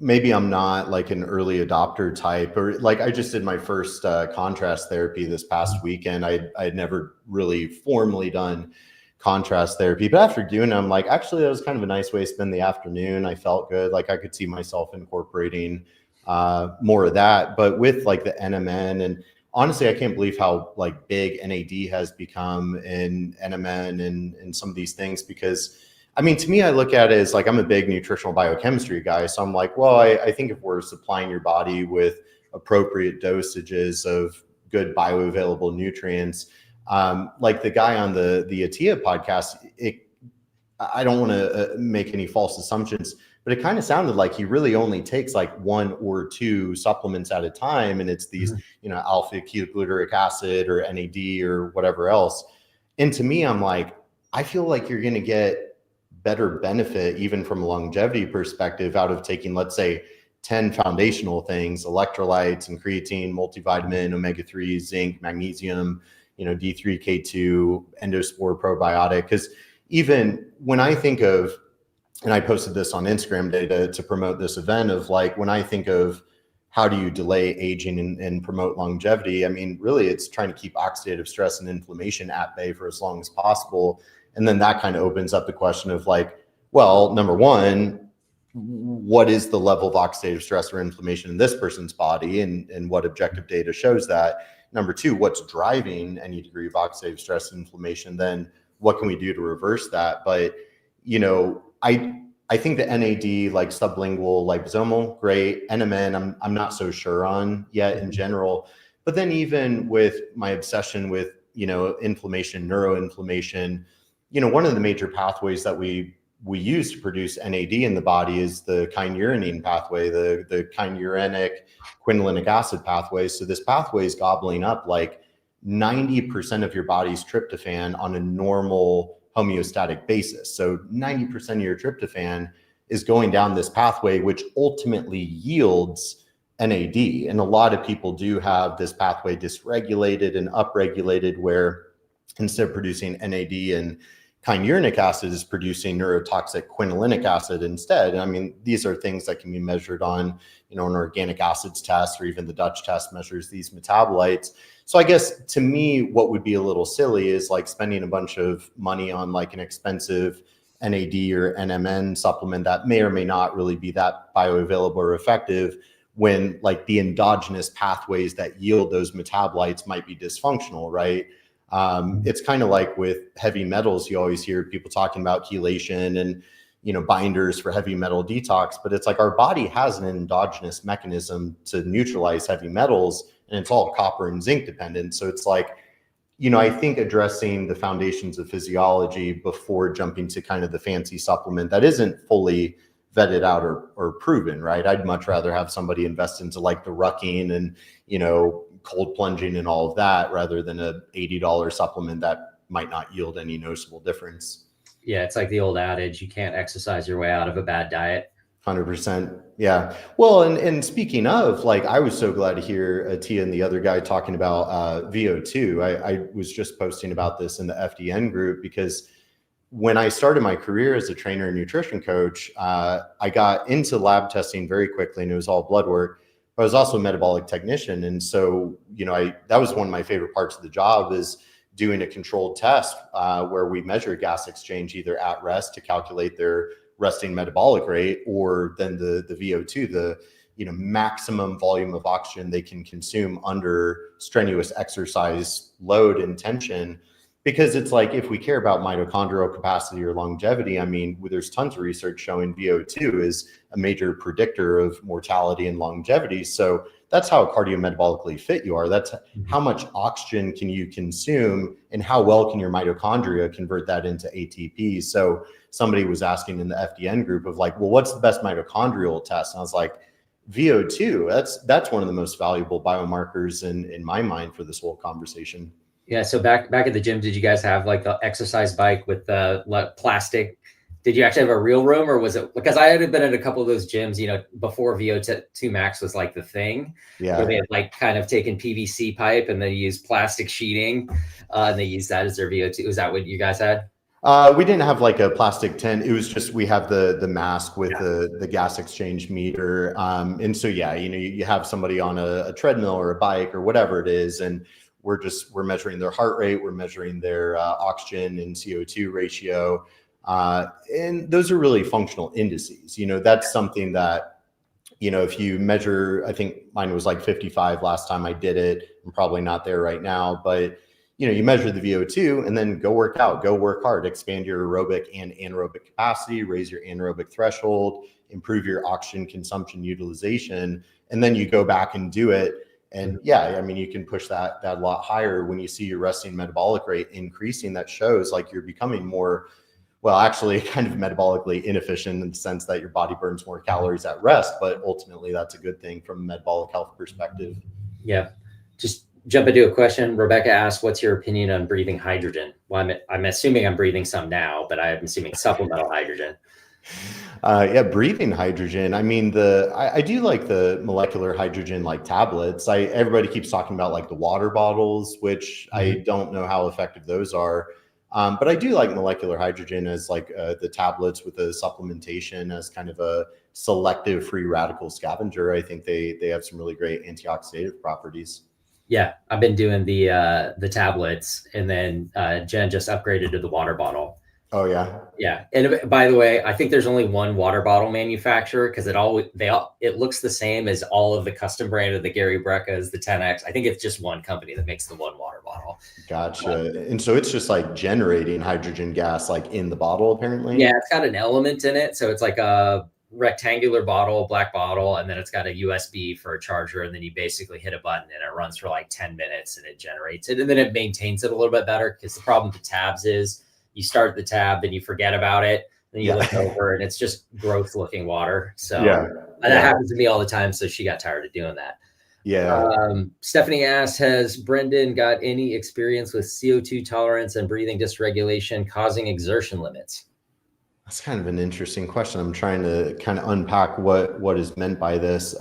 Maybe I'm not like an early adopter type, or like I just did my first contrast therapy this past weekend. I'd never really formally done contrast therapy, but after doing it, I'm like, actually, that was kind of a nice way to spend the afternoon. I felt good. Like I could see myself incorporating more of that. But with like the NMN, and honestly, I can't believe how like big NAD has become in NMN and some of these things, because I mean, to me, I look at it as like, I'm a big nutritional biochemistry guy. So I'm like, well, I think if we're supplying your body with appropriate dosages of good bioavailable nutrients, like the guy on the Attia podcast, I don't want to make any false assumptions, but it kind of sounded like he really only takes like 1 or 2 supplements at a time. And it's these, alpha ketoglutarate acid or NAD or whatever else. And to me, I'm like, I feel like you're going to get better benefit, even from a longevity perspective, out of taking, let's say, 10 foundational things: electrolytes and creatine, multivitamin, omega-3, zinc, magnesium, D3K2, endospore probiotic. Because even when I think of, and I posted this on Instagram today to promote this event, of like, when I think of how do you delay aging and promote longevity, I mean, really it's trying to keep oxidative stress and inflammation at bay for as long as possible. And then that kind of opens up the question of like, well, number one, what is the level of oxidative stress or inflammation in this person's body, and what objective data shows that? Number two, what's driving any degree of oxidative stress and inflammation? Then what can we do to reverse that? But, I think the NAD, like sublingual liposomal, great. NMN, I'm not so sure on yet in general. But then even with my obsession with, inflammation, neuroinflammation, one of the major pathways that we use to produce NAD in the body is the kynurenine pathway, the kynurenic quinolinic acid pathway. So this pathway is gobbling up like 90% of your body's tryptophan on a normal homeostatic basis. So 90% of your tryptophan is going down this pathway, which ultimately yields NAD. And a lot of people do have this pathway dysregulated and upregulated, where instead of producing NAD and Kynurenolic acid is producing neurotoxic quinolinic acid instead. And I mean, these are things that can be measured on, an organic acids test, or even the Dutch test measures these metabolites. So I guess to me, what would be a little silly is like spending a bunch of money on like an expensive NAD or NMN supplement that may or may not really be that bioavailable or effective, when like the endogenous pathways that yield those metabolites might be dysfunctional, right? It's kind of like with heavy metals. You always hear people talking about chelation and, binders for heavy metal detox, but it's like our body has an endogenous mechanism to neutralize heavy metals, and it's all copper and zinc dependent. So it's like, I think addressing the foundations of physiology before jumping to kind of the fancy supplement that isn't fully vetted out or proven, right? I'd much rather have somebody invest into like the rucking and, cold plunging and all of that, rather than a $80 supplement that might not yield any noticeable difference. Yeah, it's like the old adage, you can't exercise your way out of a bad diet. 100%. Yeah. Well, and speaking of, like, I was so glad to hear Tia and the other guy talking about VO2. I was just posting about this in the FDN group, because when I started my career as a trainer and nutrition coach, I got into lab testing very quickly, and it was all blood work. But I was also a metabolic technician. And so, that was one of my favorite parts of the job, is doing a controlled test where we measure gas exchange either at rest to calculate their resting metabolic rate, or then the VO2, the maximum volume of oxygen they can consume under strenuous exercise load and tension. Because it's like, if we care about mitochondrial capacity or longevity, I mean, there's tons of research showing VO2 is a major predictor of mortality and longevity. So that's how cardiometabolically fit you are. That's how much oxygen can you consume, and how well can your mitochondria convert that into ATP. So somebody was asking in the FDN group of like, well, what's the best mitochondrial test? And I was like, VO2, that's one of the most valuable biomarkers in my mind for this whole conversation. Yeah. So back at the gym, did you guys have like the exercise bike with the plastic? Did you actually have a real room, or was it, because I had been at a couple of those gyms, before VO2 max was like the thing, where they had like kind of taken PVC pipe and they used plastic sheeting, and they used that as their VO2. Is that what you guys had? We didn't have like a plastic tent. It was just, we have the mask with the gas exchange meter. And so, you have somebody on a treadmill or a bike or whatever it is, and we're measuring their heart rate, we're measuring their oxygen and CO2 ratio. And those are really functional indices. That's something that, if you measure, I think mine was like 55 last time I did it. I'm probably not there right now, but you measure the VO2 and then go work out, go work hard, expand your aerobic and anaerobic capacity, raise your anaerobic threshold, improve your oxygen consumption utilization. And then you go back and do it. And you can push that a lot higher when you see your resting metabolic rate increasing. That shows like you're becoming more, well, actually kind of metabolically inefficient, in the sense that your body burns more calories at rest, but ultimately that's a good thing from a metabolic health perspective. Yeah. Just jump into a question. Rebecca asked, what's your opinion on breathing hydrogen? Well, I'm assuming I'm breathing some now, but I'm assuming supplemental hydrogen. Breathing hydrogen. I mean, I do like the molecular hydrogen like tablets. Everybody keeps talking about like the water bottles, which I don't know how effective those are. But I do like molecular hydrogen as like the tablets with the supplementation as kind of a selective free radical scavenger. I think they have some really great antioxidative properties. Yeah, I've been doing the tablets, and then Jen just upgraded to the water bottle. Oh yeah. Yeah. And by the way, I think there's only one water bottle manufacturer, because it looks the same as all of the custom branded, the Gary Brecca's, the 10X. I think it's just one company that makes the one water bottle. Gotcha. And so it's just like generating hydrogen gas like in the bottle, apparently. Yeah, it's got an element in it. So it's like a rectangular bottle, black bottle, and then it's got a USB for a charger. And then you basically hit a button and it runs for like 10 minutes and it generates it. And then it maintains it a little bit better, because the problem with the tabs is you start the tab, then you forget about it, then you look over and it's just gross looking water. So that happens to me all the time. So she got tired of doing that. Stephanie asks, has Brendan got any experience with CO2 tolerance and breathing dysregulation causing exertion limits? That's kind of an interesting question. I'm trying to kind of unpack what is meant by this.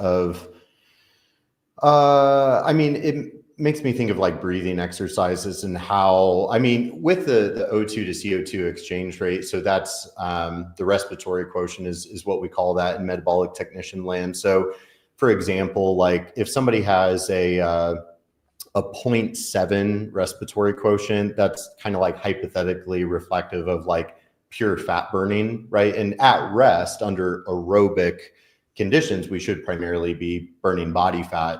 makes me think of like breathing exercises and how, I mean, with the O2 to CO2 exchange rate, so that's the respiratory quotient is what we call that in metabolic technician land. So for example, like if somebody has a 0.7 respiratory quotient, that's kind of like hypothetically reflective of like pure fat burning, right? And at rest under aerobic conditions, we should primarily be burning body fat.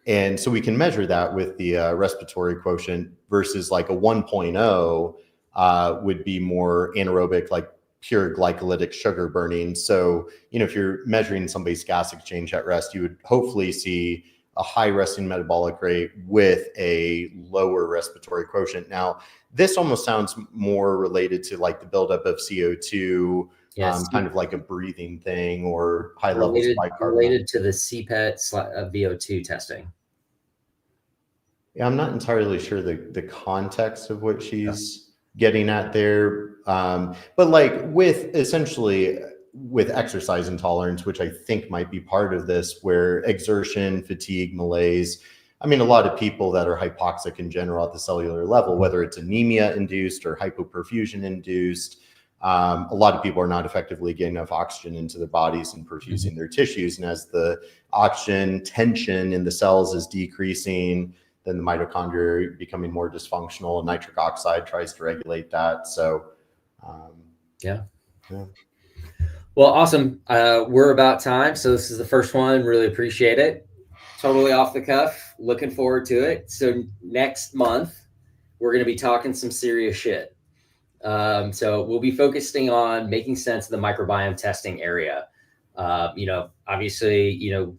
And so we can measure that with the respiratory quotient versus like a 1.0 would be more anaerobic, like pure glycolytic sugar burning. So, if you're measuring somebody's gas exchange at rest, you would hopefully see a high resting metabolic rate with a lower respiratory quotient. Now, this almost sounds more related to like the buildup of CO2, Yes, kind of like a breathing thing or high levels of bicarbonate. related to the CPET VO2 testing. Yeah, I'm not entirely sure the context of what she's getting at there. But like with essentially with exercise intolerance, which I think might be part of this, where exertion, fatigue, malaise, I mean, a lot of people that are hypoxic in general at the cellular level, whether it's anemia induced or hypoperfusion induced, a lot of people are not effectively getting enough oxygen into their bodies and perfusing their tissues. And as the oxygen tension in the cells is decreasing, then the mitochondria are becoming more dysfunctional, and nitric oxide tries to regulate that. So, yeah. Well, awesome. We're about time. So this is the first one. Really appreciate it. Totally off the cuff. Looking forward to it. So next month, we're going to be talking some serious shit. So we'll be focusing on making sense of the microbiome testing area. Obviously,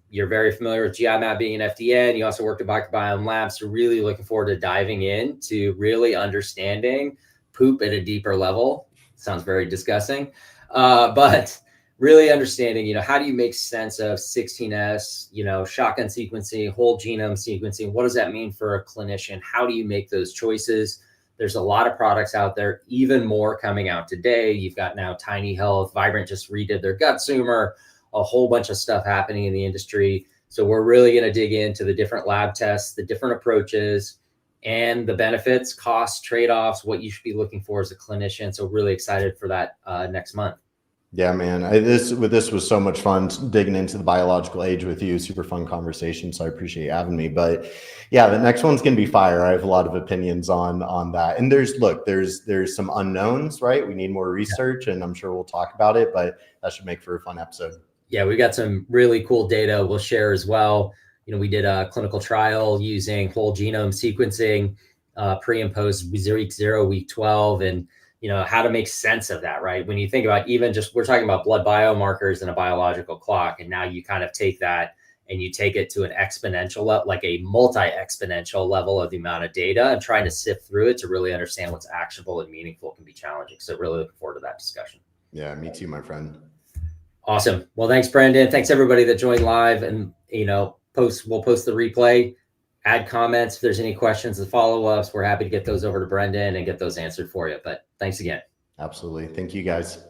you're very familiar with GI-MAP being an FDN. You also worked at Microbiome Labs. So really looking forward to diving into really understanding poop at a deeper level. Sounds very disgusting. But really understanding, how do you make sense of 16S, shotgun sequencing, whole genome sequencing? What does that mean for a clinician? How do you make those choices? There's a lot of products out there, even more coming out today. You've got now Tiny Health, Vibrant just redid their gut zoomer, a whole bunch of stuff happening in the industry. So we're really going to dig into the different lab tests, the different approaches, and the benefits, costs, trade-offs, what you should be looking for as a clinician. So really excited for that next month. Yeah, man, this was so much fun digging into the biological age with you. Super fun conversation. So I appreciate you having me. But yeah, the next one's going to be fire. I have a lot of opinions on that. And there's some unknowns, right? We need more research, and I'm sure we'll talk about it, but that should make for a fun episode. Yeah, we got some really cool data we'll share as well. We did a clinical trial using whole genome sequencing, pre and post week 0, week 12, and how to make sense of that, right? When you think about even just, we're talking about blood biomarkers and a biological clock, and now you kind of take that and you take it to an exponential, like a multi-exponential level of the amount of data, and trying to sift through it to really understand what's actionable and meaningful can be challenging. So really looking forward to that discussion. Yeah, me too, my friend. Awesome. Well, thanks, Brendan. Thanks everybody that joined live, and we'll post the replay. Add comments if there's any questions and follow-ups. We're happy to get those over to Brendan and get those answered for you. But thanks again. Absolutely. Thank you, guys.